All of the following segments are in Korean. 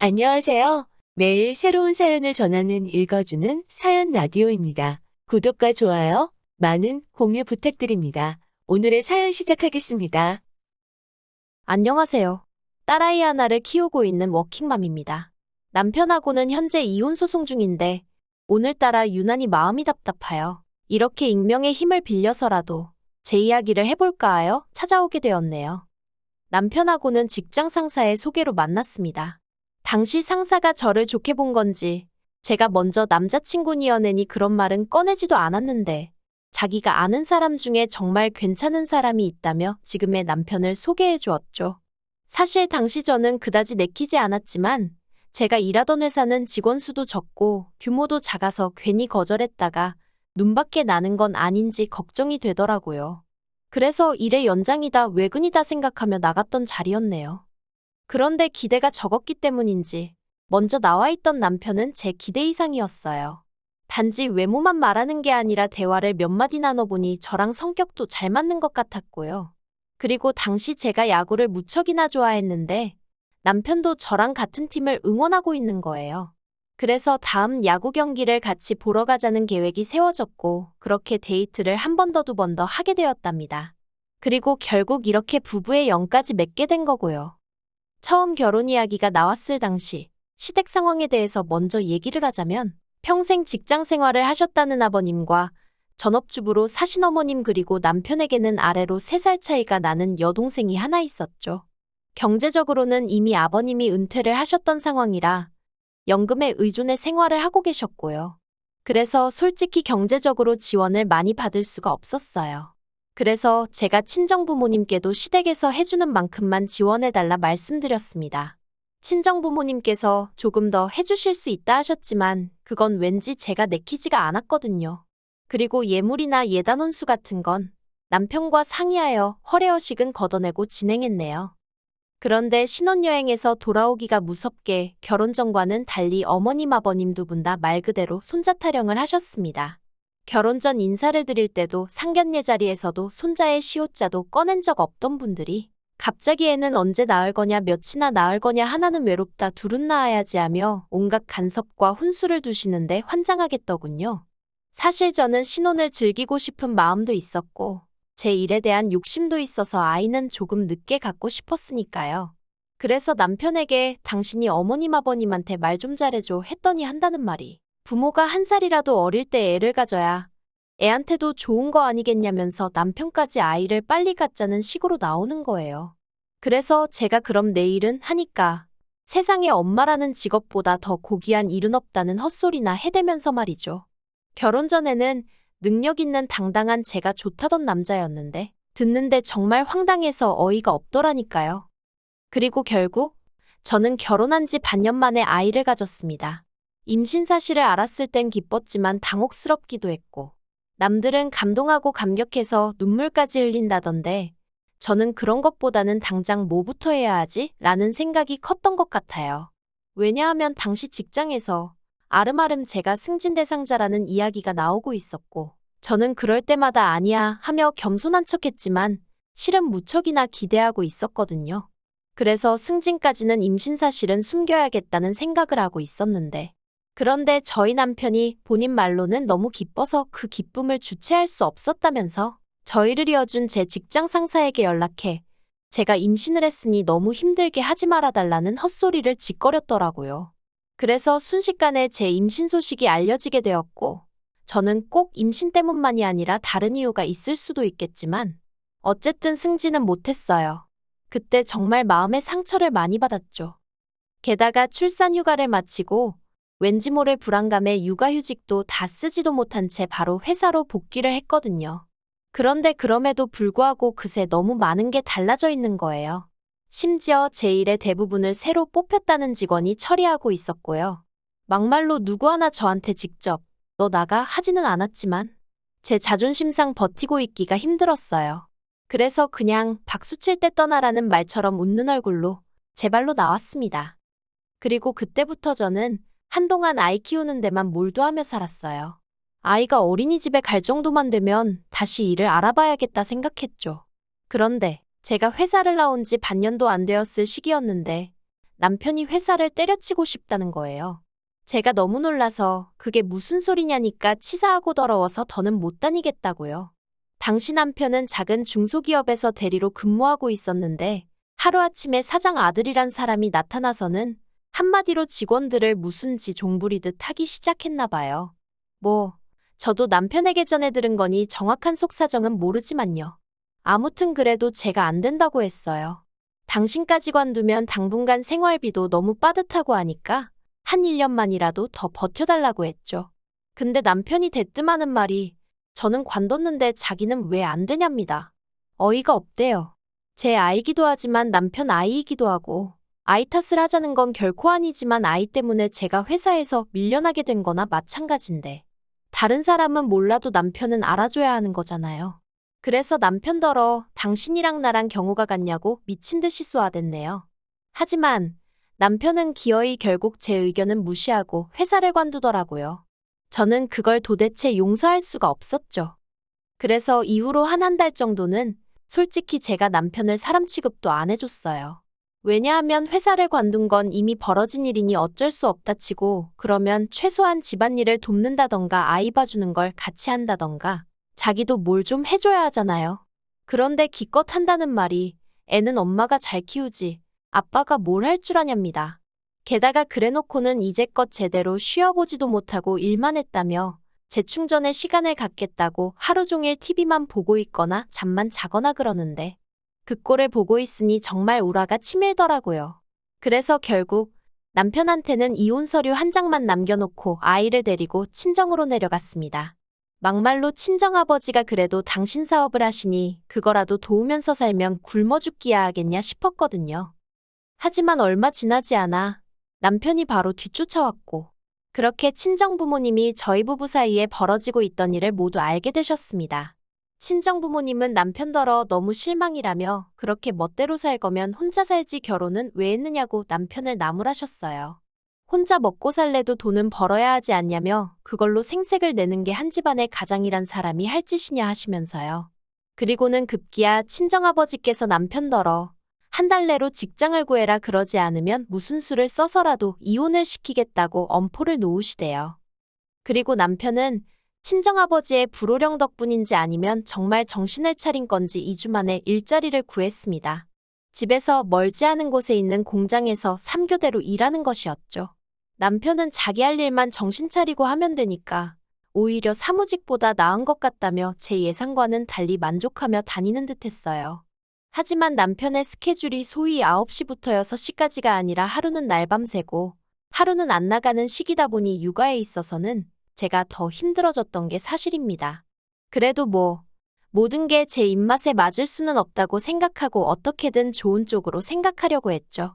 안녕하세요. 매일 새로운 사연을 전하는 읽어주는 사연 라디오입니다. 구독과 좋아요, 많은 공유 부탁드립니다. 오늘의 사연 시작하겠습니다. 안녕하세요. 딸아이 하나를 키우고 있는 워킹맘입니다. 남편하고는 현재 이혼 소송 중인데 오늘따라 유난히 마음이 답답하여 이렇게 익명의 힘을 빌려서라도 제 이야기를 해볼까 하여 찾아오게 되었네요. 남편하고는 직장 상사의 소개로 만났습니다. 당시 상사가 저를 좋게 본 건지 제가 먼저 남자친구니어내니 그런 말은 꺼내지도 않았는데 자기가 아는 사람 중에 정말 괜찮은 사람이 있다며 지금의 남편을 소개해 주었죠. 사실 당시 저는 그다지 내키지 않았지만 제가 일하던 회사는 직원 수도 적고 규모도 작아서 괜히 거절했다가 눈밖에 나는 건 아닌지 걱정이 되더라고요. 그래서 일의 연장이다 외근이다 생각하며 나갔던 자리였네요. 그런데 기대가 적었기 때문인지 먼저 나와 있던 남편은 제 기대 이상이었어요. 단지 외모만 말하는 게 아니라 대화를 몇 마디 나눠보니 저랑 성격도 잘 맞는 것 같았고요. 그리고 당시 제가 야구를 무척이나 좋아했는데 남편도 저랑 같은 팀을 응원하고 있는 거예요. 그래서 다음 야구 경기를 같이 보러 가자는 계획이 세워졌고 그렇게 데이트를 한 번 더 두 번 더 하게 되었답니다. 그리고 결국 이렇게 부부의 영까지 맺게 된 거고요. 처음 결혼 이야기가 나왔을 당시 시댁 상황에 대해서 먼저 얘기를 하자면 평생 직장 생활을 하셨다는 아버님과 전업주부로 사신 어머님 그리고 남편에게는 아래로 3살 차이가 나는 여동생이 하나 있었죠. 경제적으로는 이미 아버님이 은퇴를 하셨던 상황이라 연금에 의존해 생활을 하고 계셨고요. 그래서 솔직히 경제적으로 지원을 많이 받을 수가 없었어요. 그래서 제가 친정부모님께도 시댁에서 해주는 만큼만 지원해달라 말씀드렸습니다. 친정부모님께서 조금 더 해주실 수 있다 하셨지만 그건 왠지 제가 내키지가 않았거든요. 그리고 예물이나 예단 혼수 같은 건 남편과 상의하여 허례허식은 걷어내고 진행했네요. 그런데 신혼여행에서 돌아오기가 무섭게 결혼 전과는 달리 어머님 아버님 두 분 다 말 그대로 손자 타령을 하셨습니다. 결혼 전 인사를 드릴 때도 상견례 자리에서도 손자의 시옷자도 꺼낸 적 없던 분들이 갑자기 애는 언제 낳을 거냐 몇이나 낳을 거냐 하나는 외롭다 둘은 낳아야지 하며 온갖 간섭과 훈수를 두시는데 환장하겠더군요. 사실 저는 신혼을 즐기고 싶은 마음도 있었고 제 일에 대한 욕심도 있어서 아이는 조금 늦게 갖고 싶었으니까요. 그래서 남편에게 당신이 어머님 아버님한테 말 좀 잘해줘 했더니 한다는 말이 부모가 1살이라도 어릴 때 애를 가져야 애한테도 좋은 거 아니겠냐면서 남편까지 아이를 빨리 갖자는 식으로 나오는 거예요. 그래서 제가 그럼 내일은 하니까 세상에 엄마라는 직업보다 더 고귀한 일은 없다는 헛소리나 해대면서 말이죠. 결혼 전에는 능력 있는 당당한 제가 좋다던 남자였는데 듣는데 정말 황당해서 어이가 없더라니까요. 그리고 결국 저는 결혼한 지 반년 만에 아이를 가졌습니다. 임신 사실을 알았을 땐 기뻤지만 당혹스럽기도 했고 남들은 감동하고 감격해서 눈물까지 흘린다던데 저는 그런 것보다는 당장 뭐부터 해야 하지? 라는 생각이 컸던 것 같아요. 왜냐하면 당시 직장에서 아름아름 제가 승진대상자라는 이야기가 나오고 있었고 저는 그럴 때마다 아니야 하며 겸손한 척했지만 실은 무척이나 기대하고 있었거든요. 그래서 승진까지는 임신 사실은 숨겨야겠다는 생각을 하고 있었는데 그런데 저희 남편이 본인 말로는 너무 기뻐서 그 기쁨을 주체할 수 없었다면서 저희를 이어준 제 직장 상사에게 연락해 제가 임신을 했으니 너무 힘들게 하지 말아달라는 헛소리를 짓거렸더라고요. 그래서 순식간에 제 임신 소식이 알려지게 되었고 저는 꼭 임신 때문만이 아니라 다른 이유가 있을 수도 있겠지만 어쨌든 승진은 못했어요. 그때 정말 마음의 상처를 많이 받았죠. 게다가 출산 휴가를 마치고 왠지 모를 불안감에 육아휴직도 다 쓰지도 못한 채 바로 회사로 복귀를 했거든요. 그런데 그럼에도 불구하고 그새 너무 많은 게 달라져 있는 거예요. 심지어 제 일의 대부분을 새로 뽑혔다는 직원이 처리하고 있었고요. 막말로 누구 하나 저한테 직접 너 나가 하지는 않았지만 제 자존심상 버티고 있기가 힘들었어요. 그래서 그냥 박수 칠 때 떠나라는 말처럼 웃는 얼굴로 제 발로 나왔습니다. 그리고 그때부터 저는 한동안 아이 키우는 데만 몰두하며 살았어요. 아이가 어린이집에 갈 정도만 되면 다시 일을 알아봐야겠다 생각했죠. 그런데 제가 회사를 나온 지 반년도 안 되었을 시기였는데 남편이 회사를 때려치고 싶다는 거예요. 제가 너무 놀라서 그게 무슨 소리냐니까 치사하고 더러워서 더는 못 다니겠다고요. 당시 남편은 작은 중소기업에서 대리로 근무하고 있었는데 하루아침에 사장 아들이란 사람이 나타나서는 한마디로 직원들을 무슨 지 종부리듯 하기 시작했나 봐요. 저도 남편에게 전해 들은 거니 정확한 속사정은 모르지만요. 아무튼 그래도 제가 안 된다고 했어요. 당신까지 관두면 당분간 생활비도 너무 빠듯하고 하니까 한 1년만이라도 더 버텨달라고 했죠. 근데 남편이 대뜸하는 말이 저는 관뒀는데 자기는 왜 안 되냐입니다. 어이가 없대요. 제 아이기도 하지만 남편 아이이기도 하고 아이 탓을 하자는 건 결코 아니지만 아이 때문에 제가 회사에서 밀려나게 된 거나 마찬가지인데 다른 사람은 몰라도 남편은 알아줘야 하는 거잖아요. 그래서 남편더러 당신이랑 나랑 경우가 같냐고 미친 듯이 쏘아댔네요. 하지만 남편은 기어이 결국 제 의견은 무시하고 회사를 관두더라고요. 저는 그걸 도대체 용서할 수가 없었죠. 그래서 이후로 한 달 정도는 솔직히 제가 남편을 사람 취급도 안 해줬어요. 왜냐하면 회사를 관둔 건 이미 벌어진 일이니 어쩔 수 없다 치고 그러면 최소한 집안일을 돕는다던가 아이 봐주는 걸 같이 한다던가 자기도 뭘 좀 해줘야 하잖아요. 그런데 기껏 한다는 말이 애는 엄마가 잘 키우지 아빠가 뭘 할 줄 아냐입니다. 게다가 그래놓고는 이제껏 제대로 쉬어보지도 못하고 일만 했다며 재충전에 시간을 갖겠다고 하루 종일 TV만 보고 있거나 잠만 자거나 그러는데 그 꼴을 보고 있으니 정말 우라가 치밀더라고요. 그래서 결국 남편한테는 이혼 서류 한 장만 남겨놓고 아이를 데리고 친정으로 내려갔습니다. 막말로 친정아버지가 그래도 당신 사업을 하시니 그거라도 도우면서 살면 굶어 죽기야 하겠냐 싶었거든요. 하지만 얼마 지나지 않아 남편이 바로 뒤쫓아왔고 그렇게 친정부모님이 저희 부부 사이에 벌어지고 있던 일을 모두 알게 되셨습니다. 친정부모님은 남편더러 너무 실망이라며 그렇게 멋대로 살 거면 혼자 살지 결혼은 왜 했느냐고 남편을 나무라셨어요. 혼자 먹고 살래도 돈은 벌어야 하지 않냐며 그걸로 생색을 내는 게 한 집안의 가장이란 사람이 할 짓이냐 하시면서요. 그리고는 급기야 친정아버지께서 남편더러 한 달 내로 직장을 구해라 그러지 않으면 무슨 수를 써서라도 이혼을 시키겠다고 엄포를 놓으시대요. 그리고 남편은 친정아버지의 불호령 덕분인지 아니면 정말 정신을 차린 건지 2주 만에 일자리를 구했습니다. 집에서 멀지 않은 곳에 있는 공장에서 3교대로 일하는 것이었죠. 남편은 자기 할 일만 정신 차리고 하면 되니까 오히려 사무직보다 나은 것 같다며 제 예상과는 달리 만족하며 다니는 듯했어요. 하지만 남편의 스케줄이 소위 9시부터 6시까지가 아니라 하루는 날밤 새고 하루는 안 나가는 시기다 보니 육아에 있어서는 제가 더 힘들어졌던 게 사실입니다. 그래도 모든 게 제 입맛에 맞을 수는 없다고 생각하고 어떻게든 좋은 쪽으로 생각하려고 했죠.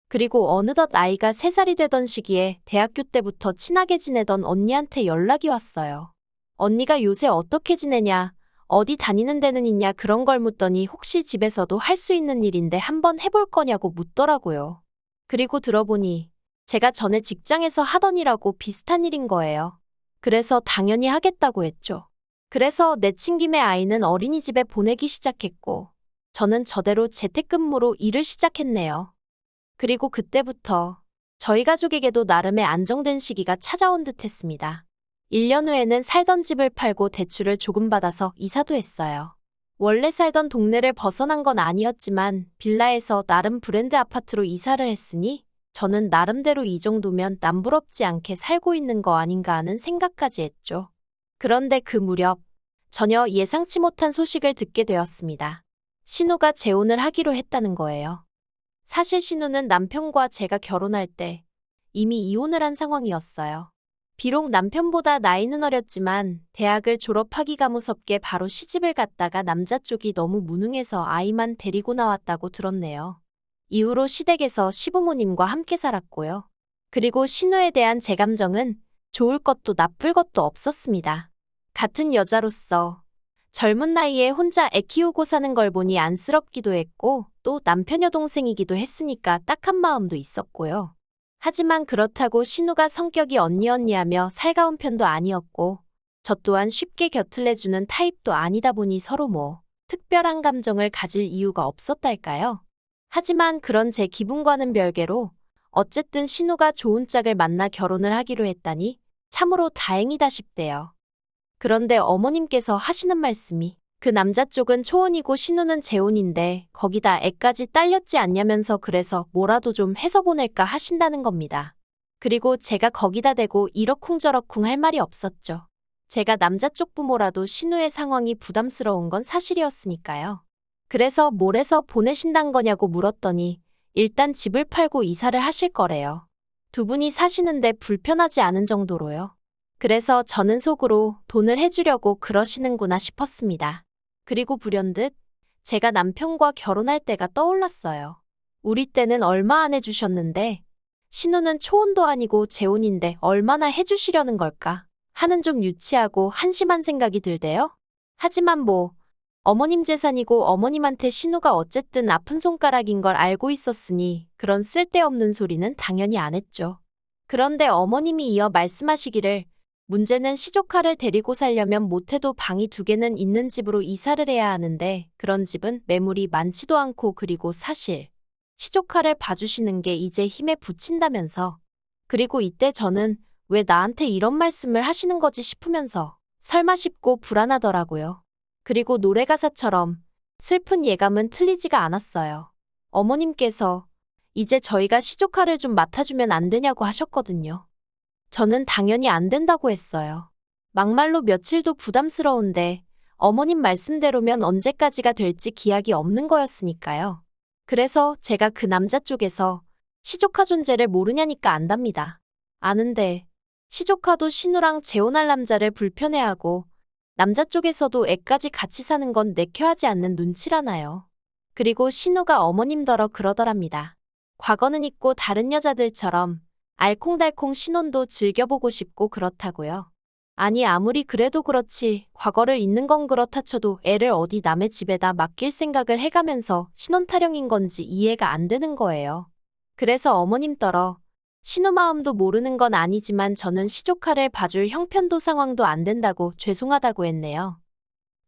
그리고 어느덧 아이가 3살이 되던 시기에 대학교 때부터 친하게 지내던 언니한테 연락이 왔어요. 언니가 요새 어떻게 지내냐, 어디 다니는 데는 있냐 그런 걸 묻더니 혹시 집에서도 할 수 있는 일인데 한번 해볼 거냐고 묻더라고요. 그리고 들어보니 제가 전에 직장에서 하던 일하고 비슷한 일인 거예요. 그래서 당연히 하겠다고 했죠. 그래서 내친 김에 아이는 어린이집에 보내기 시작했고 저는 저대로 재택근무로 일을 시작했네요. 그리고 그때부터 저희 가족에게도 나름의 안정된 시기가 찾아온 듯 했습니다. 1년 후에는 살던 집을 팔고 대출을 조금 받아서 이사도 했어요. 원래 살던 동네를 벗어난 건 아니었지만 빌라에서 나름 브랜드 아파트로 이사를 했으니 저는 나름대로 이 정도면 남부럽지 않게 살고 있는 거 아닌가 하는 생각까지 했죠. 그런데 그 무렵 전혀 예상치 못한 소식을 듣게 되었습니다. 신우가 재혼을 하기로 했다는 거예요. 사실 신우는 남편과 제가 결혼할 때 이미 이혼을 한 상황이었어요. 비록 남편보다 나이는 어렸지만 대학을 졸업하기가 무섭게 바로 시집을 갔다가 남자 쪽이 너무 무능해서 아이만 데리고 나왔다고 들었네요. 이후로 시댁에서 시부모님과 함께 살았고요. 그리고 신우에 대한 제 감정은 좋을 것도 나쁠 것도 없었습니다. 같은 여자로서 젊은 나이에 혼자 애 키우고 사는 걸 보니 안쓰럽기도 했고 또 남편 여동생이기도 했으니까 딱한 마음도 있었고요. 하지만 그렇다고 신우가 성격이 언니하며 살가운 편도 아니었고 저 또한 쉽게 곁을 내주는 타입도 아니다 보니 서로 특별한 감정을 가질 이유가 없었달까요? 하지만 그런 제 기분과는 별개로 어쨌든 신우가 좋은 짝을 만나 결혼을 하기로 했다니 참으로 다행이다 싶대요. 그런데 어머님께서 하시는 말씀이 그 남자 쪽은 초혼이고 신우는 재혼인데 거기다 애까지 딸렸지 않냐면서 그래서 뭐라도 좀 해서 보낼까 하신다는 겁니다. 그리고 제가 거기다 대고 이러쿵저러쿵 할 말이 없었죠. 제가 남자 쪽 부모라도 신우의 상황이 부담스러운 건 사실이었으니까요. 그래서 뭘 해서 보내신단 거냐고 물었더니 일단 집을 팔고 이사를 하실 거래요. 두 분이 사시는데 불편하지 않은 정도로요. 그래서 저는 속으로 돈을 해주려고 그러시는구나 싶었습니다. 그리고 불현듯 제가 남편과 결혼할 때가 떠올랐어요. 우리 때는 얼마 안 해주셨는데 신우는 초혼도 아니고 재혼인데 얼마나 해주시려는 걸까 하는 좀 유치하고 한심한 생각이 들대요. 하지만 뭐 어머님 재산이고 어머님한테 신우가 어쨌든 아픈 손가락인 걸 알고 있었으니 그런 쓸데없는 소리는 당연히 안 했죠. 그런데 어머님이 이어 말씀하시기를 문제는 시조카를 데리고 살려면 못해도 방이 2개는 있는 집으로 이사를 해야 하는데 그런 집은 매물이 많지도 않고 그리고 사실 시조카를 봐주시는 게 이제 힘에 부친다면서. 그리고 이때 저는 왜 나한테 이런 말씀을 하시는 거지 싶으면서 설마 싶고 불안하더라고요. 그리고 노래 가사처럼 슬픈 예감은 틀리지가 않았어요. 어머님께서 이제 저희가 시조카를 좀 맡아주면 안 되냐고 하셨거든요. 저는 당연히 안 된다고 했어요. 막말로 며칠도 부담스러운데 어머님 말씀대로면 언제까지가 될지 기약이 없는 거였으니까요. 그래서 제가 그 남자 쪽에서 시조카 존재를 모르냐니까 안답니다. 아는데 시조카도 신우랑 재혼할 남자를 불편해하고 남자 쪽에서도 애까지 같이 사는 건 내켜하지 않는 눈치라나요. 그리고 신우가 어머님더러 그러더랍니다. 과거는 있고 다른 여자들처럼 알콩달콩 신혼도 즐겨보고 싶고 그렇다고요. 아니 아무리 그래도 그렇지 과거를 잊는 건 그렇다 쳐도 애를 어디 남의 집에다 맡길 생각을 해가면서 신혼 타령인 건지 이해가 안 되는 거예요. 그래서 어머님더러 신우 마음도 모르는 건 아니지만 저는 시조카를 봐줄 형편도 상황도 안 된다고 죄송하다고 했네요.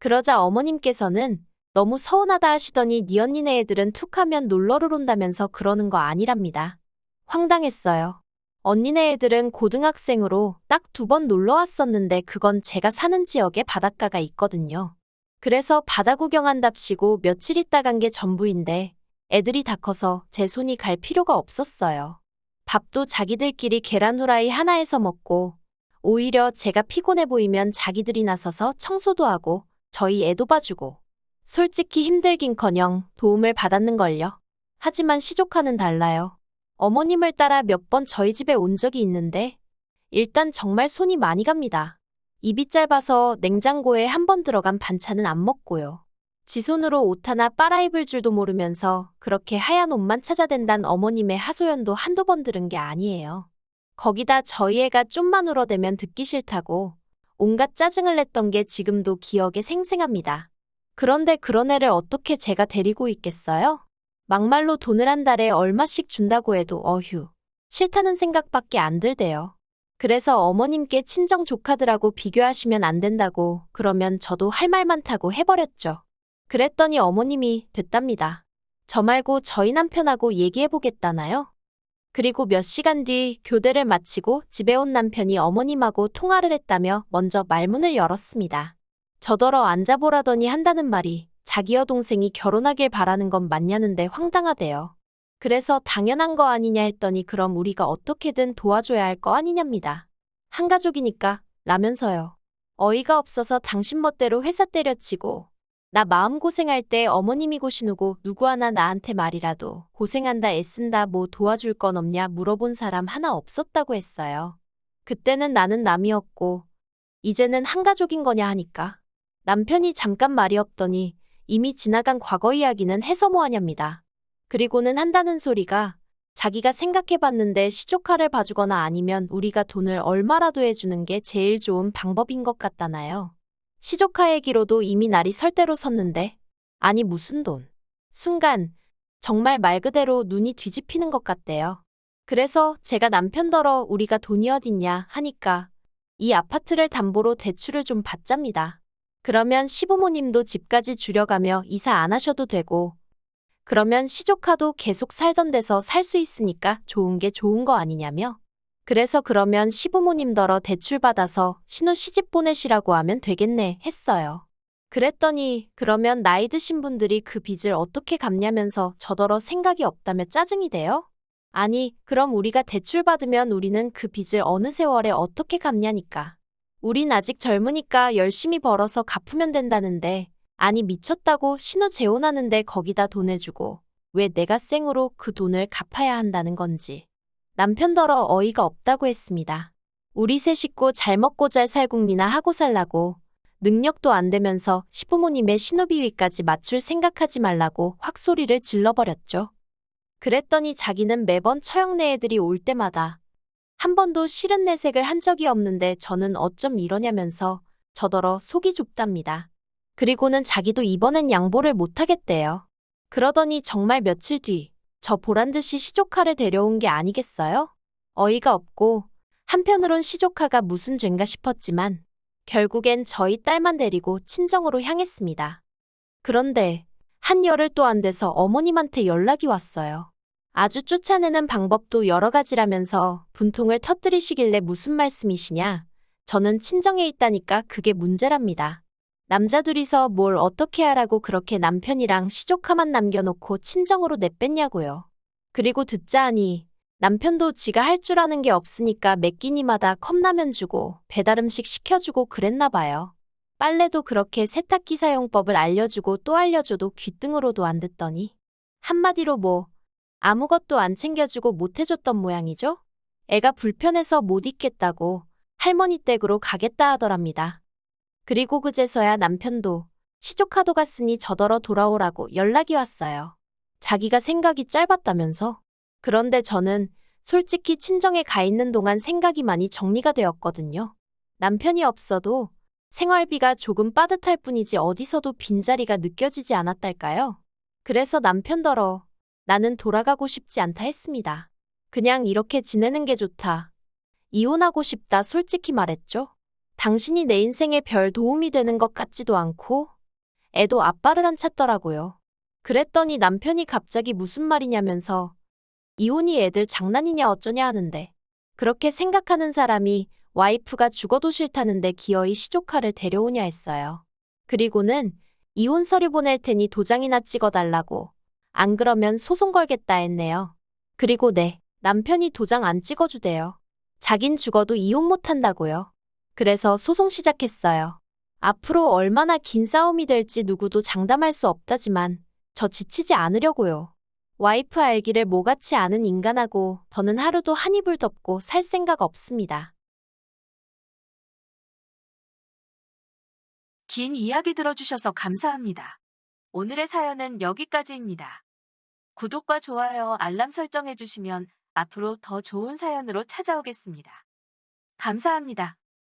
그러자 어머님께서는 너무 서운하다 하시더니 네 언니네 애들은 툭하면 놀러를 온다면서 그러는 거 아니랍니다. 황당했어요. 언니네 애들은 고등학생으로 딱 2번 놀러 왔었는데 그건 제가 사는 지역에 바닷가가 있거든요. 그래서 바다 구경한답시고 며칠 있다 간 게 전부인데 애들이 다 커서 제 손이 갈 필요가 없었어요. 밥도 자기들끼리 계란 후라이 하나에서 먹고 오히려 제가 피곤해 보이면 자기들이 나서서 청소도 하고 저희 애도 봐주고 솔직히 힘들긴커녕 도움을 받았는걸요. 하지만 시조카는 달라요. 어머님을 따라 몇 번 저희 집에 온 적이 있는데 일단 정말 손이 많이 갑니다. 입이 짧아서 냉장고에 한 번 들어간 반찬은 안 먹고요. 지 손으로 옷 하나 빨아입을 줄도 모르면서 그렇게 하얀 옷만 찾아댄단 어머님의 하소연도 한두 번 들은 게 아니에요. 거기다 저희 애가 좀만 울어대면 듣기 싫다고 온갖 짜증을 냈던 게 지금도 기억에 생생합니다. 그런데 그런 애를 어떻게 제가 데리고 있겠어요? 막말로 돈을 한 달에 얼마씩 준다고 해도 어휴, 싫다는 생각밖에 안 들대요. 그래서 어머님께 친정 조카들하고 비교하시면 안 된다고 그러면 저도 할 말 많다고 해버렸죠. 그랬더니 어머님이 됐답니다. 저 말고 저희 남편하고 얘기해보겠다나요? 그리고 몇 시간 뒤 교대를 마치고 집에 온 남편이 어머님하고 통화를 했다며 먼저 말문을 열었습니다. 저더러 앉아보라더니 한다는 말이 자기 여동생이 결혼하길 바라는 건 맞냐는데 황당하대요. 그래서 당연한 거 아니냐 했더니 그럼 우리가 어떻게든 도와줘야 할 거 아니냐입니다. 한 가족이니까 라면서요. 어이가 없어서 당신 멋대로 회사 때려치고 나 마음고생할 때 어머님이고 신우고 누구 하나 나한테 말이라도 고생한다 애쓴다 뭐 도와줄 건 없냐 물어본 사람 하나 없었다고 했어요. 그때는 나는 남이었고 이제는 한 가족인 거냐 하니까 남편이 잠깐 말이 없더니 이미 지나간 과거 이야기는 해서 뭐하냐입니다. 그리고는 한다는 소리가 자기가 생각해봤는데 시조카를 봐주거나 아니면 우리가 돈을 얼마라도 해주는 게 제일 좋은 방법인 것 같다나요. 시조카 얘기로도 이미 날이 설 대로 섰는데 아니 무슨 돈. 순간 정말 말 그대로 눈이 뒤집히는 것 같대요. 그래서 제가 남편더러 우리가 돈이 어딨냐 하니까 이 아파트를 담보로 대출을 좀 받잡니다. 그러면 시부모님도 집까지 줄여가며 이사 안 하셔도 되고 그러면 시조카도 계속 살던 데서 살 수 있으니까 좋은 게 좋은 거 아니냐며? 그래서 그러면 시부모님더러 대출받아서 신우 시집 보내시라고 하면 되겠네 했어요. 그랬더니 그러면 나이 드신 분들이 그 빚을 어떻게 갚냐면서 저더러 생각이 없다며 짜증이 돼요? 아니, 그럼 우리가 대출받으면 우리는 그 빚을 어느 세월에 어떻게 갚냐니까. 우린 아직 젊으니까 열심히 벌어서 갚으면 된다는데, 아니 미쳤다고 신우 재혼하는데 거기다 돈 내주고, 왜 내가 생으로 그 돈을 갚아야 한다는 건지. 남편더러 어이가 없다고 했습니다. 우리 세 식구 잘 먹고 잘 살궁리나 하고 살라고, 능력도 안 되면서 시부모님의 신우비위까지 맞출 생각하지 말라고 확 소리를 질러버렸죠. 그랬더니 자기는 매번 처형내 애들이 올 때마다 한 번도 싫은 내색을 한 적이 없는데 저는 어쩜 이러냐면서 저더러 속이 좁답니다. 그리고는 자기도 이번엔 양보를 못하겠대요. 그러더니 정말 며칠 뒤 저 보란듯이 시조카를 데려온 게 아니겠어요? 어이가 없고 한편으론 시조카가 무슨 죄인가 싶었지만 결국엔 저희 딸만 데리고 친정으로 향했습니다. 그런데 한 열흘 또 안 돼서 어머님한테 연락이 왔어요. 아주 쫓아내는 방법도 여러 가지라면서 분통을 터뜨리시길래 무슨 말씀이시냐? 저는 친정에 있다니까 그게 문제랍니다. 남자 둘이서 뭘 어떻게 하라고 그렇게 남편이랑 시조카만 남겨놓고 친정으로 내뺐냐고요. 그리고 듣자 하니 남편도 지가 할 줄 아는 게 없으니까 매 끼니마다 컵라면 주고 배달음식 시켜주고 그랬나 봐요. 빨래도 그렇게 세탁기 사용법을 알려주고 또 알려줘도 귀등으로도 안 듣더니 한마디로 뭐 아무것도 안 챙겨주고 못 해줬던 모양이죠? 애가 불편해서 못 있겠다고 할머니 댁으로 가겠다 하더랍니다. 그리고 그제서야 남편도 시조카도 갔으니 저더러 돌아오라고 연락이 왔어요. 자기가 생각이 짧았다면서? 그런데 저는 솔직히 친정에 가 있는 동안 생각이 많이 정리가 되었거든요. 남편이 없어도 생활비가 조금 빠듯할 뿐이지 어디서도 빈자리가 느껴지지 않았달까요? 그래서 남편더러 나는 돌아가고 싶지 않다 했습니다. 그냥 이렇게 지내는 게 좋다. 이혼하고 싶다 솔직히 말했죠. 당신이 내 인생에 별 도움이 되는 것 같지도 않고 애도 아빠를 안 찾더라고요. 그랬더니 남편이 갑자기 무슨 말이냐면서 이혼이 애들 장난이냐 어쩌냐 하는데 그렇게 생각하는 사람이 와이프가 죽어도 싫다는데 기어이 시조카를 데려오냐 했어요. 그리고는 이혼 서류 보낼 테니 도장이나 찍어달라고 안 그러면 소송 걸겠다 했네요. 그리고 남편이 도장 안 찍어주대요. 자긴 죽어도 이혼 못한다고요. 그래서 소송 시작했어요. 앞으로 얼마나 긴 싸움이 될지 누구도 장담할 수 없다지만 저 지치지 않으려고요. 와이프 알기를 모같이 아는 인간하고 더는 하루도 한 이불 덮고 살 생각 없습니다. 긴 이야기 들어주셔서 감사합니다. 오늘의 사연은 여기까지입니다. 구독과 좋아요, 알람 설정해주시면 앞으로 더 좋은 사연으로 찾아오겠습니다. 감사합니다.